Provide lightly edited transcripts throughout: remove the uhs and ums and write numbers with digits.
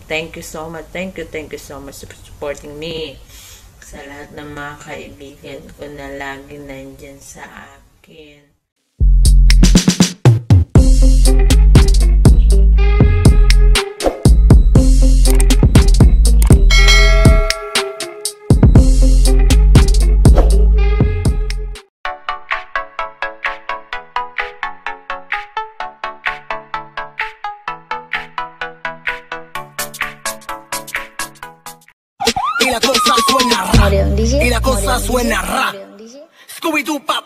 thank you so much. Thank you so much for supporting me. Sa lahat ng mga kaibigan ko na lagi nandyan sa akin. Y la cosa suena rap, y la cosa suena rap. Scooby-Doo pop.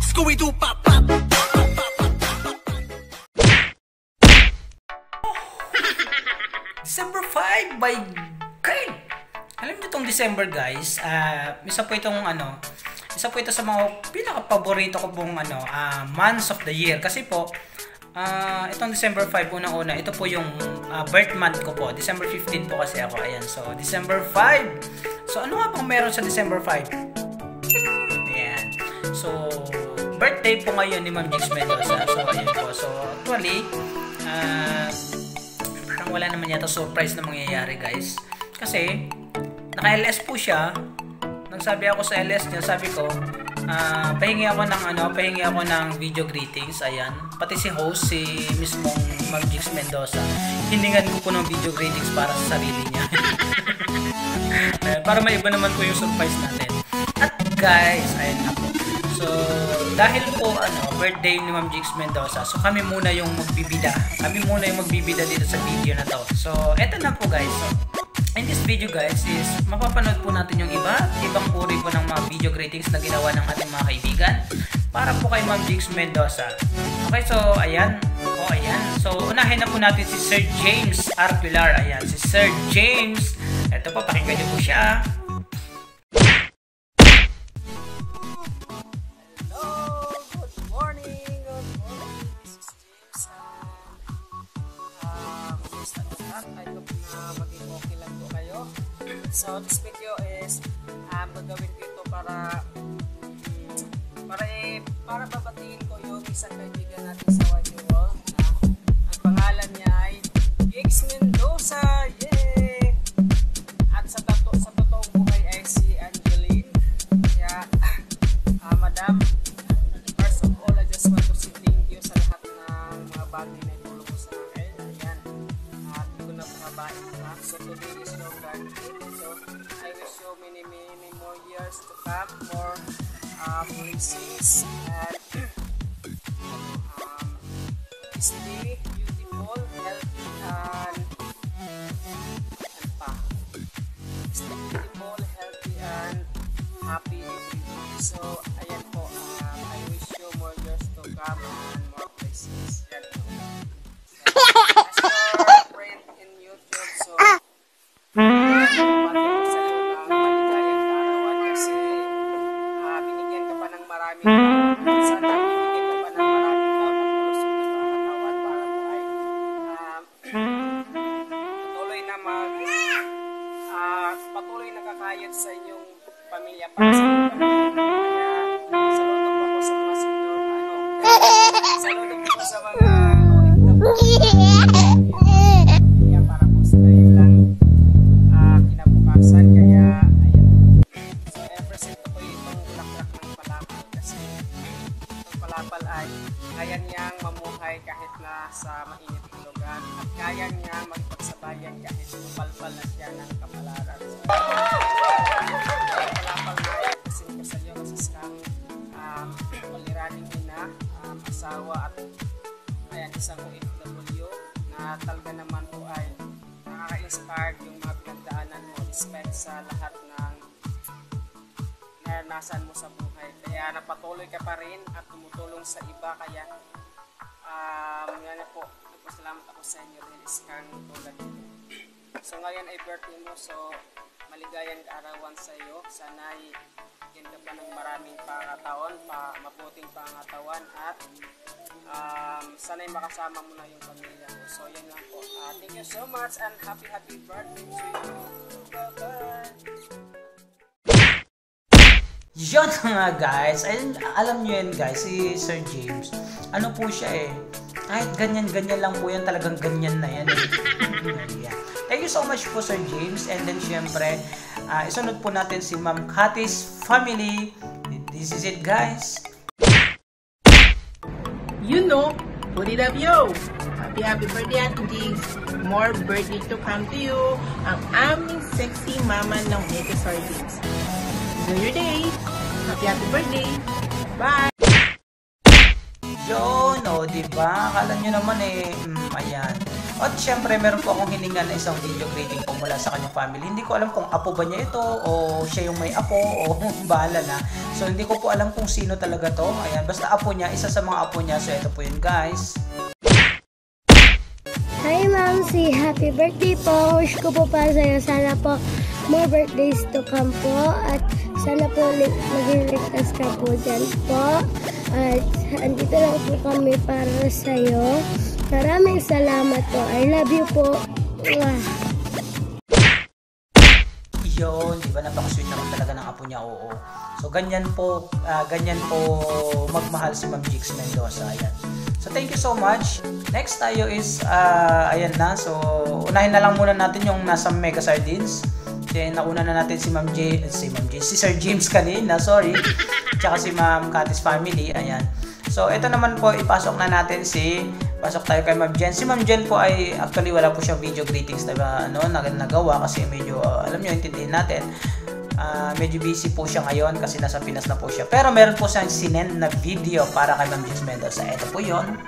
Scooby-Doo pop. December 5 by Craig. Alam niyo tong December, guys, isa po ito sa mga pinaka-paborito ko pong months of the year kasi po itong December 5 unang-una, ito po yung birth month ko po. December 15 po kasi ako. Ayan, so December 5. So ano nga pong meron sa December 5? Ayan. So birthday po ngayon ni Ma'am Jigs Mendoza. So ayan po. So actually parang wala naman yata surprise na mangyayari, guys. Kasi naka-LS po siya. Nagsabi ako sa LS niya, sabi ko pahingi ako ng video greetings. Ayan, pati si host, si mismong Ma'am Jigs Mendoza, hiningan ko po ng video greetings para sa sarili niya. Para may iba naman po yung surprise natin. At guys, ayun na po. So dahil po birthday ni Ma'am Jigs Mendoza, so kami muna yung magbibida dito sa video na to. So eto na po, guys. So in this video, guys, is mapapanood po natin yung ibang uri po ng mga video greetings na ginawa ng ating mga kaibigan para po kay Ma'am Jigs Mendoza. Okay, so ayan. So unahin na po natin si Sir James Arcular. Ayan, si Sir James. Ito po, pakinggan niyo po siya. Hello, good morning. This is James. Kumusta na lahat? I hope na maging okay lang po kayo. So this video is gagawin ko ito para babatiin ko yung isang kaibigan natin sa Wide World. Ang pangalan niya ay Jigs Mendoza. Yay! At sa totoong buhay ay si Angeline. Kaya madam, first of all, I just want to say thank you sa lahat ng mga bagay na itulong ko sa akin. Ayan, hindi ko na bumabain na. So today is your birthday. So I wish you many more years to come, more blessings, and stay beautiful, healthy, and happy every day. So ayan po, I wish you more years to come and more blessings. Yan po. As your friend in YouTube, so kasi binigyan ka pa ng maraming sana binigyan ka pa ng maraming taon at malusog na katawan para po ay patuloy na kakayod sa inyong pamilya para sa inyong pamilya. Kaya saludo po ako sa mga senior, saludo po ako sa mga kaya para po sa kanilang kinabukasan. Kaya ayun. So present ko itong bulaklak ng palapal kasi itong palapal ay kaya niyang mamuhay kahit na sa mainit na lugar at kaya niyang magpagsabayan kahit mapalpal na siya ng kapalaran. So, palapal na ay present ko sa iyo kasi isang waliraning ina, asawa at ayan, isang OFW na talaga naman po ay nakaka-inspired yung mga pinagdaanan mo, respect sa lahat ng naranasan mo sa buhay. Kaya napatuloy ka pa rin at tumutulong sa iba. Kaya yan po, nagpasalamat ako sa inyo dahil iskang tulad nito. So ngayon ay birthday mo, so maligayang kaarawan sa iyo. Sana'y yan ka pa ng maraming pangataon, mabuting pangatawan at sana'y makasama mo na yung pamilya mo. So yan lang po. Thank you so much and happy birthday to you. Bye-bye! Yun nga guys, ayun, alam nyo yan guys, si Sir James, ano po siya eh, kahit ganyan-ganyan lang po yan, talagang ganyan na yan eh. Yeah. Thank you so much po Sir James, and then syempre, isunod po natin si Ma'am Cathy's family. This is it guys. You know, put it up yo! Happy birthday Ate Jigs! More birthday to come to you! Ang aming sexy mama ng Mega Sardines. Enjoy your day! Happy birthday! Bye! Yun, o, diba? Akala nyo naman eh, ayan. At syempre, meron po akong hiningan na isang video greeting po mula sa kanyang family. Hindi ko alam kung apo ba niya ito, o siya yung may apo, o bahala na. So, hindi ko po alam kung sino talaga to. Ayan, basta apo niya, isa sa mga apo niya. So, ito po yun, guys. Hi Ma'am, happy birthday po. Wish ko po para sa'yo. Sana po more birthdays to come po. At sana po maging ligtas ka po dyan po. At andito lang po kami para sa'yo. Maraming salamat po. I love you po. Yun, di ba napaka-sweet naman talaga ng apo niya, oo. So, ganyan po magmahal si Ma'am Jigs Mendoza. Ayan. So, thank you so much. Next tayo is, ayan na. So, unahin na lang muna natin yung nasa Mega Sardines. Then, nauna na natin si si Sir James kanina, sorry. Tsaka si Ma'am Cathy's family, ayan. So, ito naman po, ipasok na natin pasok tayo kay Ma'am Jen. Si Ma'am Jen po ay, actually, wala po siyang video greetings na nagawa kasi medyo, alam nyo, intindihin natin. Medyo busy po siya ngayon kasi nasa Pinas na po siya. Pero meron po siyang sinend na video para kay Ma'am Jigs Mendoza. Ito po yun.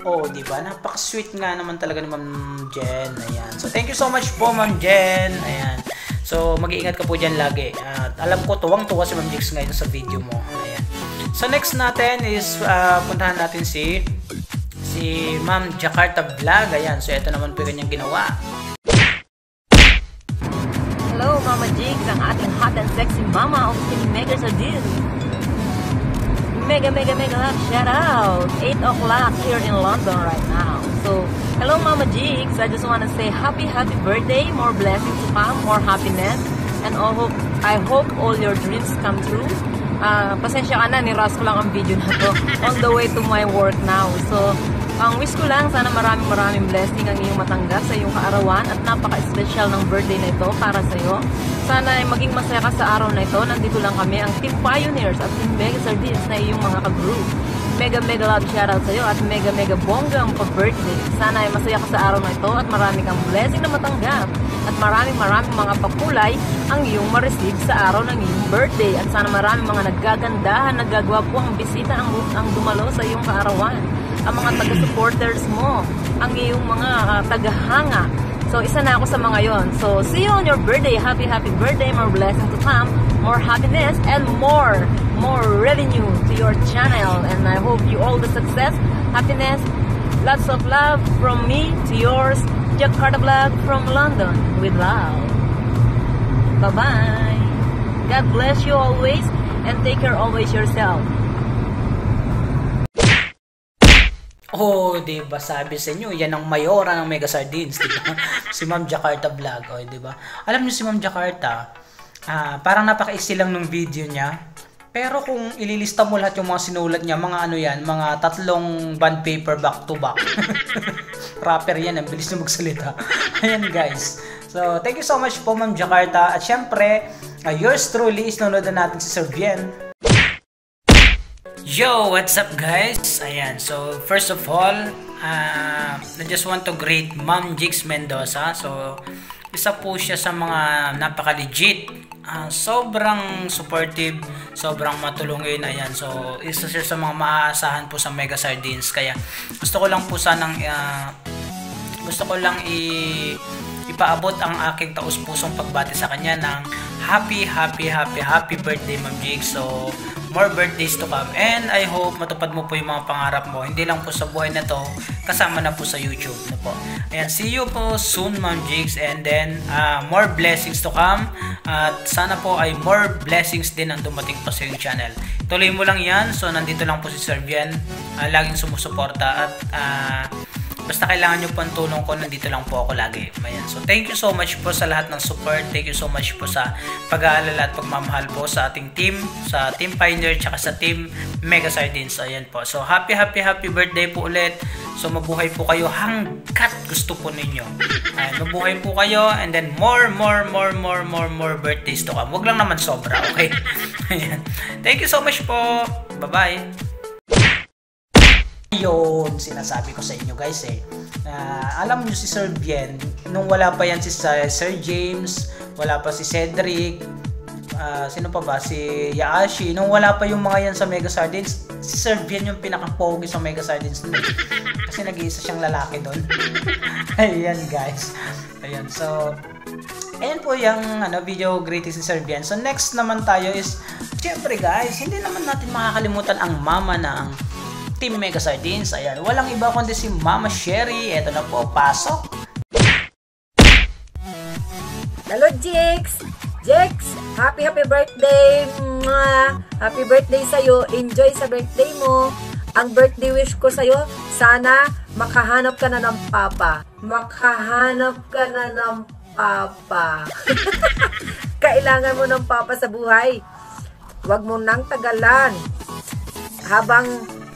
Oh, di ba? Napaka-sweet nga naman talaga ni Ma'am Jen. Ayan. So, thank you so much po, Ma'am Jen. Ayan. So, mag-iingat ka po dyan lagi. At alam ko, tuwang-tuwa si Ma'am Jigs ngayon sa video mo. Ayan. So, next natin is, puntahan natin si Ma'am Jakarta Vlog. Ayan. So, ito naman po yung kanyang ginawa. Hello, Mama Jigs, ang ating hot and sexy mama of Team Mega Sardines. Mega love shout out 8 o'clock here in London right now. So hello Mama Jigs, I just want to say happy birthday, more blessings to come, more happiness, and I hope all your dreams come true. Pasensya ka na, niras ko lang ang video na to on the way to my work now. So ang wish ko lang, sana maraming blessing ang iyong matanggap sa iyong kaarawan at napaka-special ng birthday na ito para sa iyo. Sana ay maging masaya ka sa araw na ito. Nandito lang kami, ang Team Pioneers at Team Mega Sardines na iyong mga ka-group. Mega love shoutout sa iyo at mega bongga ang pa-birthday. Sana ay masaya ka sa araw na ito at marami kang blessing na matanggap. At maraming mga pakulay ang iyong ma-receive sa araw ng iyong birthday. At sana maraming mga nagagandahan, nagagwapo ang bisita ang dumalo sa iyong kaarawan. Ang mga taga-supporters mo, ang iyong mga tagahanga. So, isa na ako sa mga yon. So, see you on your birthday. Happy birthday. More blessings to come. More happiness and more revenue to your channel. And I hope you all the success, happiness, lots of love from me to yours. Jakarta Vlog from London with love. Bye-bye. God bless you always and take care always yourself. Oh, diba sabi sa inyo, yan ang mayora ng Mega Sardines, diba? Si Ma'am Jakarta Vlog, oh, diba? Alam niyo si Ma'am Jakarta, parang napaka-easy lang ng video niya. Pero kung ililista mo lahat yung mga sinulat niya, mga ano yan, mga 3 bond paper back to back. Rapper yan, ang bilis na magsalita. Ayan guys. So, thank you so much po Ma'am Jakarta. At syempre, yours truly is nanonood na natin si Sir Bien. Yo, what's up guys? Ayan, so first of all, I just want to greet Ma'am Jigs Mendoza. So, isa po siya sa mga napaka-legit, sobrang supportive, sobrang matulungin. Ayan, so isa siya sa mga maaasahan po sa Mega Sardines. Kaya gusto ko lang po sanang ipaabot ang aking taus-pusong pagbati sa kanya ng happy birthday, Ma'am Jigs. So, more birthdays to come, and I hope matupad mo po yung mga pangarap mo, hindi lang po sa buhay na to, kasama na po sa YouTube na po. Ayan, see you po soon, Ma'am Jigs, and then more blessings to come, at sana po ay more blessings din ang dumating pa sa yung channel. Tuloy mo lang yan. So nandito lang po si Sir Bien, laging sumusuporta, at basta kailangan nyo po ang tulong ko, nandito lang po ako lagi. Ayan. So thank you so much po sa lahat ng support. Thank you so much po sa pag-aalala at pagmamahal po sa ating team, sa Team Pioneer, tsaka sa Team Mega Sardines. Ayan po. So happy birthday po ulit. So mabuhay po kayo hanggat gusto po ninyo. Ayan, mabuhay po kayo, and then more birthdays to come. Huwag lang naman sobra, okay? Ayan. Thank you so much po. Bye-bye. Yun, sinasabi ko sa inyo guys alam nyo si Sir Bien, nung wala pa yan si Sir James, wala pa si Cedric, sino pa ba, si Yaashi, nung wala pa yung mga yan sa Mega Sardines, si Sir Bien yung pinaka-pogi sa Mega Sardines nun, kasi nag-iisa siyang lalaki doon. Ayan guys, ayan, so ayan po yung video greetings ni Sir Bien. So next naman tayo is, syempre guys, hindi naman natin makakalimutan ang mama ng Team Mega Sardines. Ayan, walang iba kundi si Mama Sherry. Eto na po, pasok. Hello, Jigs! Jigs, happy birthday! Mwah! Happy birthday sa'yo. Enjoy sa birthday mo. Ang birthday wish ko sa'yo, sana makahanap ka na ng papa. Makahanap ka na ng papa. Kailangan mo ng papa sa buhay. Huwag mo nang tagalan. Habang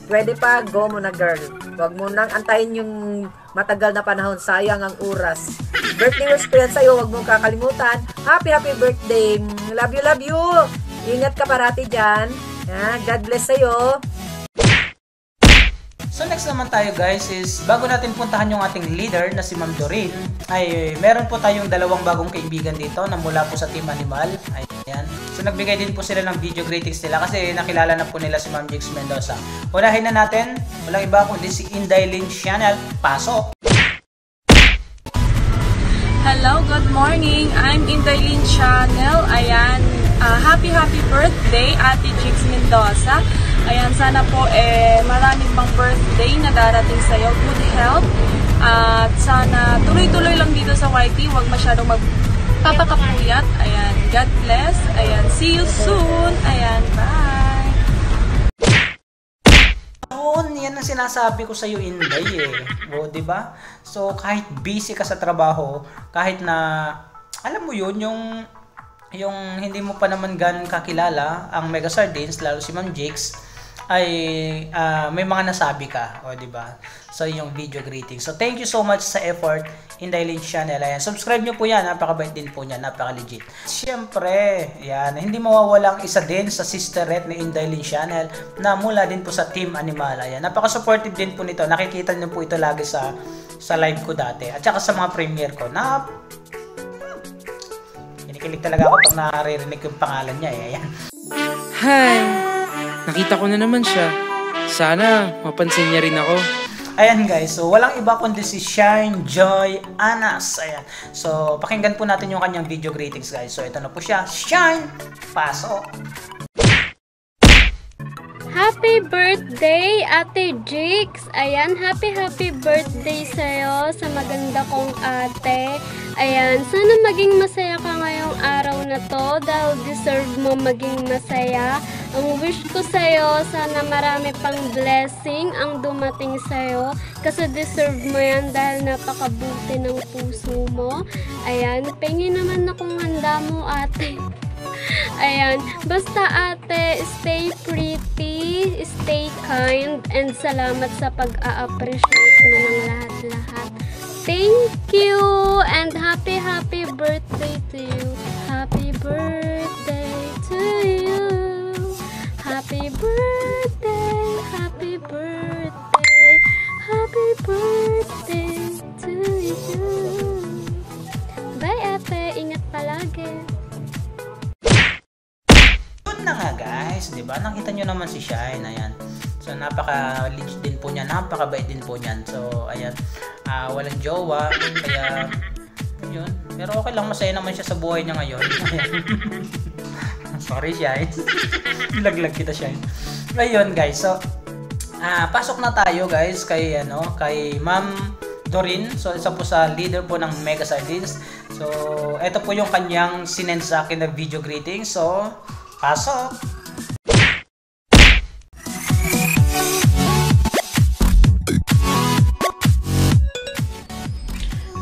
pwede pa, go mo na girl. Huwag mo nang antayin yung matagal na panahon. Sayang ang oras. Birthday wish ko yan sa'yo. Huwag mong kakalimutan. Happy birthday. Love you. Ingat ka parati dyan. God bless sa'yo. So next naman tayo guys is, bago natin puntahan yung ating leader na si Ma'am Doreen, ay meron po tayong dalawang bagong kaibigan dito na mula po sa Team Animal. Ayan. So nagbigay din po sila ng video greetings nila kasi nakilala na po nila si Ma'am Jigs Mendoza. Unahin na natin, walang iba kundi si Inday Lynn Channel. Pasok! Hello, good morning. I'm Inday Lynn Channel. Ayan, happy birthday Ate Jigs Mendoza. Ayan, sana po maraming pang birthday na darating sa'yo. Good health. At sana tuloy-tuloy lang dito sa YT. Huwag masyadong magpapakapuyat. Ayan, God bless. Ayan, see you soon. Ayan, bye. Yan ang sinasabi ko sa iyo, Inday O, di ba? So kahit busy ka sa trabaho, kahit na alam mo yun, yung hindi mo pa naman ganun kakilala ang Mega Sardines, lalo si Ma'am Jigs, ay may mga nasabi ka, o di ba? So yung video greeting. So thank you so much sa effort, Inday Lynn Channel. Ayan, subscribe nyo po yan, napakabait din po niya, napaka-legit. Siyempre, yan, hindi mawawalang isa din sa sisterette ni Inday Lynn Channel na mula din po sa Team Animal. Ayan, napaka-supportive din po nito. Nakikita nyo po ito lagi sa live ko dati. At saka sa mga premiere ko. Kinikilig talaga ako pag naririnig yung pangalan niya. Ayan. Hi! Nakita ko na naman siya. Sana mapansin niya rin ako. Ayan guys, so walang iba kundi si Shine Joy Anas. Ayan. So pakinggan po natin yung kanyang video greetings guys. So ito na po siya. Shine! Pasok! Happy birthday, Ate Jigs! Ayan, happy birthday sa'yo sa maganda kong ate. Ayan, sana maging masaya ka ngayong araw na to dahil deserve mo maging masaya. Ang wish ko sa'yo, sana marami pang blessing ang dumating sa'yo kasi deserve mo yan dahil napakabuti ng puso mo. Ayan, pengi naman akong handa mo, ate. Ayan, basta ate, stay pretty, stay kind, and salamat sa pag-a-appreciate mo ng lahat-lahat. Thank you, and happy birthday to you. Happy birthday to you. Happy birthday, happy birthday, happy birthday to you. Bye ate, ingat palagi. Na nga guys, 'di ba? Nakita niyo naman si Shine, ayan. So napaka-legit din po niya, napakabait din po niyan. So ayan, walang jowa, kaya Yun. Pero okay lang, masaya naman siya sa buhay niya ngayon. Sorry, Shine. Laglag kita, Shine. Ayun, guys. So, pasok na tayo, guys, kay Ma'am Doreen. So, isa po sa leader po ng Mega Sardines. So, ito po yung kanyang sinend sa akin na video greeting. So, pasok!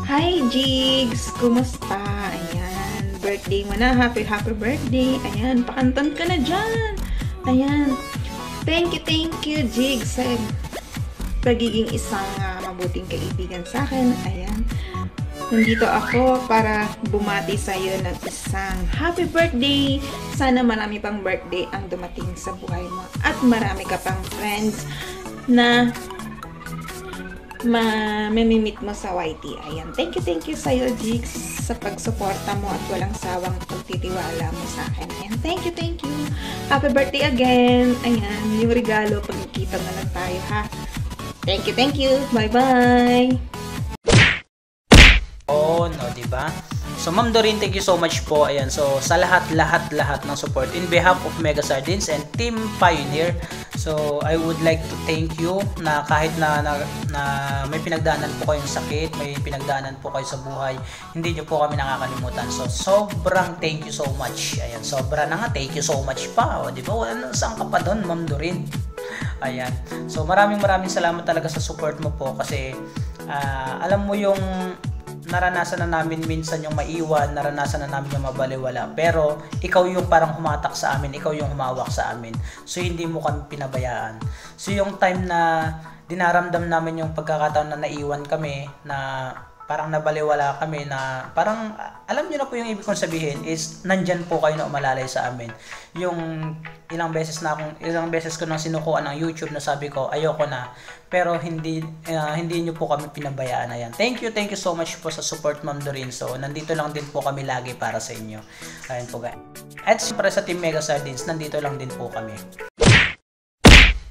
Hi, Jigs! Kumusta? Ayan, birthday mo na. Happy birthday. Ayan, pakantan ka na dyan. Ayan, thank you, Jigs, sa pagiging isang mabuting kaibigan sa akin. Ayan, nandito ako para bumati sa iyo ng isang happy birthday. Sana marami pang birthday ang dumating sa buhay mo at marami ka pang friends na mamimit mo sa YT. Ayan, thank you sa iyo, Jigs, sa pagsuporta mo at walang sawang pagtitiwala mo sa akin. Ayan, thank you. Happy birthday again. Ayan, yung regalo, pagkikita na lang tayo, ha? Thank you. Bye-bye. Oh, no, diba? So, Ma'am Doreen, thank you so much po. Ayan, so sa lahat ng support in behalf of Mega Sardines and Team Pioneer. So, I would like to thank you na kahit na may pinagdaanan po kayong sakit, may pinagdaanan po kayo sa buhay, hindi nyo po kami nakakalimutan. So, sobrang thank you so much. Ayan, sobra na nga, thank you so much pa. O, diba? Saan ka pa doon, Ma'am Doreen? Ayan. So, maraming salamat talaga sa support mo po kasi alam mo yung naranasan na namin minsan yung maiwan, naranasan na namin yung mabaliwala, pero ikaw yung parang humatak sa amin, ikaw yung humawak sa amin, so hindi mo kami pinabayaan. So yung time na dinaramdam namin yung pagkakataon na naiwan kami, na parang nabaliwala kami, na parang alam nyo na po yung ibig kong sabihin is nandyan po kayo na umalalay sa amin. Yung ilang beses ko nang sinukuan ng YouTube na sabi ko ayoko na, pero hindi nyo po kami pinabayaan. Ayan, thank you so much po sa support, Ma'am Doreen. So nandito lang din po kami lagi para sa inyo. Ayan po, guys. At siyempre sa Team Mega Sardines, nandito lang din po kami.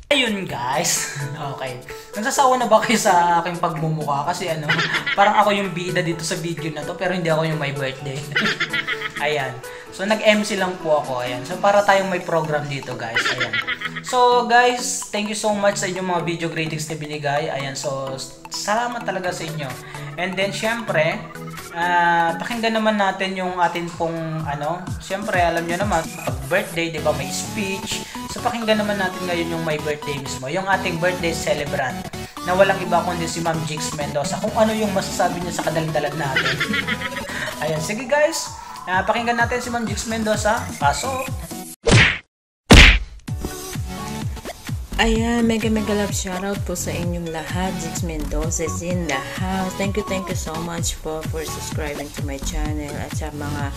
Ayun, guys. Okay. Nagsasawa na ba kayo sa aking pagmumukha? Kasi parang ako yung bida dito sa video na to, pero hindi ako yung may birthday. Ayan. So, nag-MC lang po ako. Ayan. So, para tayong may program dito, guys. Ayan. So, guys, thank you so much sa inyong mga video greetings na binigay. Ayan. So, salamat talaga sa inyo. And then, syempre, pakinggan naman natin yung atin pong, syempre, alam nyo naman, pag birthday, di ba, may speech. So, pakinggan naman natin ngayon yung my birthday mismo, yung ating birthday celebrant, na walang iba kundi si Ma'am Jigs Mendoza, kung ano yung masasabi niya sa kadaldalan natin. Ayan, sige guys, pakinggan natin si Ma'am Jigs Mendoza. Pasok! Ayan, mega love shoutout po sa inyong lahat. Jigs Mendoza is in the house. Thank you so much po for subscribing to my channel at sa mga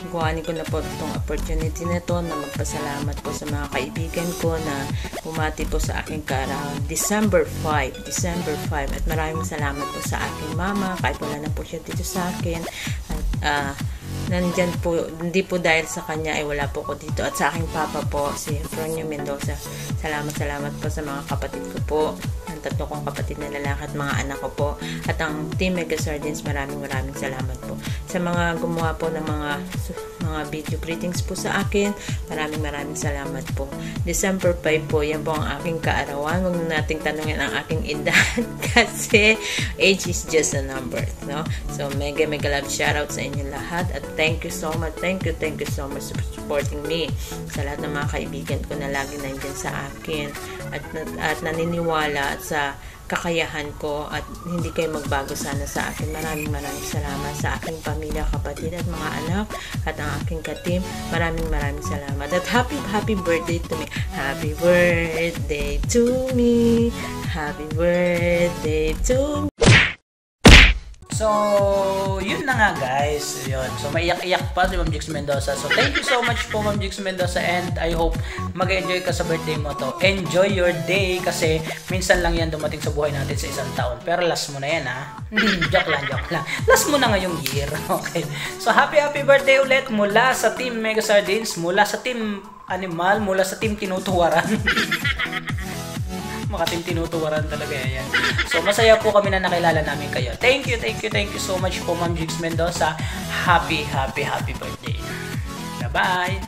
kuhanin ko na po itong opportunity na to na magpasalamat po sa mga kaibigan ko na bumati po sa aking kaarawan December 5 at maraming salamat po sa aking mama kahit wala na po siya dito sa akin at nandyan po, hindi po dahil sa kanya ay wala po ko dito, at sa aking papa po si Fronio Mendoza. Salamat po sa mga kapatid ko po, ang tatlo kong kapatid na lalaki at mga anak ko po, at ang Team Mega Sardines, maraming salamat po sa mga gumawa po ng mga video greetings po sa akin. Maraming salamat po. December 5 po, yan po ang aking kaarawan. Huwag na nating tanungin ang aking edad kasi age is just a number, no? So mega love shoutout sa inyo lahat at thank you so much for supporting me, sa lahat ng mga kaibigan ko na lagi nandiyan sa akin at naniniwala at sa kakayahan ko at hindi kayo magbago sana sa akin. Maraming salamat sa aking pamilya, kapatid at mga anak at ang aking ka-team. Maraming salamat at happy birthday to me. Happy birthday to me. Happy birthday to me. So, yun na nga guys. Yun. So, maiyak-iyak pa si Ma'am Jigs Mendoza. So, thank you so much po Ma'am Jigs Mendoza and I hope mag-enjoy ka sa birthday mo to. Enjoy your day kasi minsan lang yan dumating sa buhay natin sa isang taon. Pero last mo na yan ha. Joke lang. Last mo na ngayong year. Okay. So, happy birthday ulit mula sa Team Mega Sardines, mula sa Team Animal, mula sa Team Tinutuwaran. Makating tinutuwaran talaga yan. So, masaya po kami na nakilala namin kayo. Thank you so much po, Ma'am Jigs Mendoza. Happy birthday. Bye-bye.